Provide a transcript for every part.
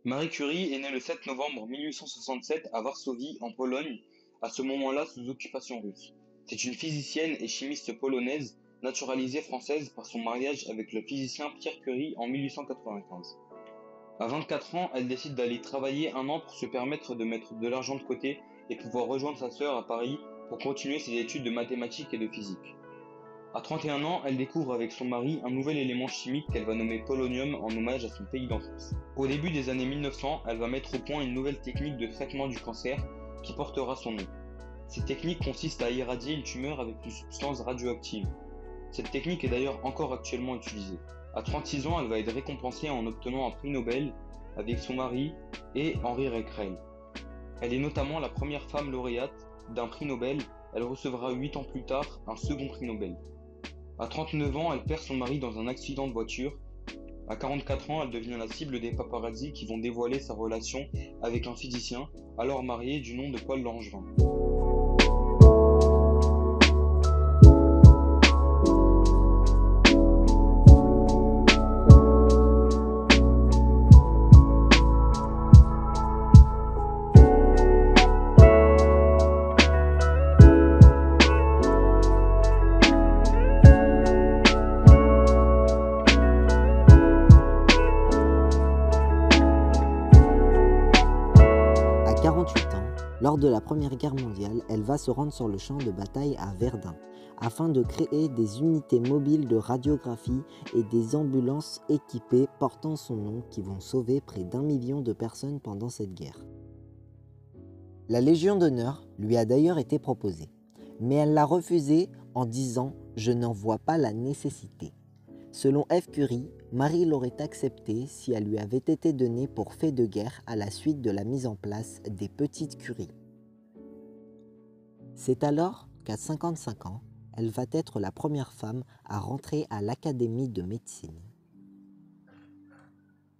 Marie Curie est née le 7 novembre 1867 à Varsovie, en Pologne, à ce moment-là sous occupation russe. C'est une physicienne et chimiste polonaise, naturalisée française par son mariage avec le physicien Pierre Curie en 1895. À 24 ans, elle décide d'aller travailler un an pour se permettre de mettre de l'argent de côté et pouvoir rejoindre sa sœur à Paris pour continuer ses études de mathématiques et de physique. À 31 ans, elle découvre avec son mari un nouvel élément chimique qu'elle va nommer polonium en hommage à son pays d'enfance. Au début des années 1900, elle va mettre au point une nouvelle technique de traitement du cancer qui portera son nom. Cette technique consiste à irradier une tumeur avec une substance radioactive. Cette technique est d'ailleurs encore actuellement utilisée. À 36 ans, elle va être récompensée en obtenant un prix Nobel avec son mari et Henri Becquerel. Elle est notamment la première femme lauréate d'un prix Nobel. Elle recevra 8 ans plus tard un second prix Nobel. À 39 ans, elle perd son mari dans un accident de voiture. À 44 ans, elle devient la cible des paparazzis qui vont dévoiler sa relation avec un physicien, alors marié du nom de Paul Langevin. À 48 ans, lors de la Première Guerre mondiale, elle va se rendre sur le champ de bataille à Verdun afin de créer des unités mobiles de radiographie et des ambulances équipées portant son nom qui vont sauver près d'1 million de personnes pendant cette guerre. La Légion d'honneur lui a d'ailleurs été proposée, mais elle l'a refusée en disant « Je n'en vois pas la nécessité ». Selon F. Curie, Marie l'aurait acceptée si elle lui avait été donnée pour fait de guerre à la suite de la mise en place des petites curies. C'est alors qu'à 55 ans, elle va être la première femme à rentrer à l'Académie de médecine.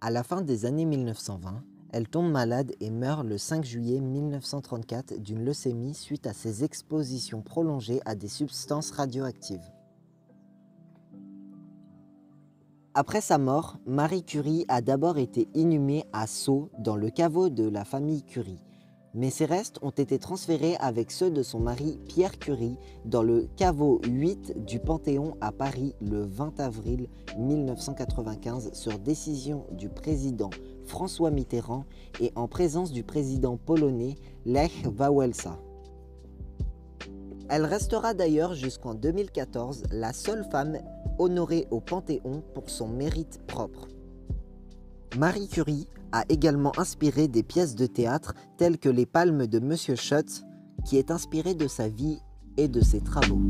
À la fin des années 1920, elle tombe malade et meurt le 5 juillet 1934 d'une leucémie suite à ses expositions prolongées à des substances radioactives. Après sa mort, Marie Curie a d'abord été inhumée à Sceaux dans le caveau de la famille Curie, mais ses restes ont été transférés avec ceux de son mari Pierre Curie dans le caveau 8 du Panthéon à Paris le 20 avril 1995 sur décision du président François Mitterrand et en présence du président polonais Lech Wałęsa. Elle restera d'ailleurs jusqu'en 2014 la seule femme honorée au Panthéon pour son mérite propre. Marie Curie a également inspiré des pièces de théâtre telles que Les Palmes de Monsieur Schott, qui est inspirée de sa vie et de ses travaux.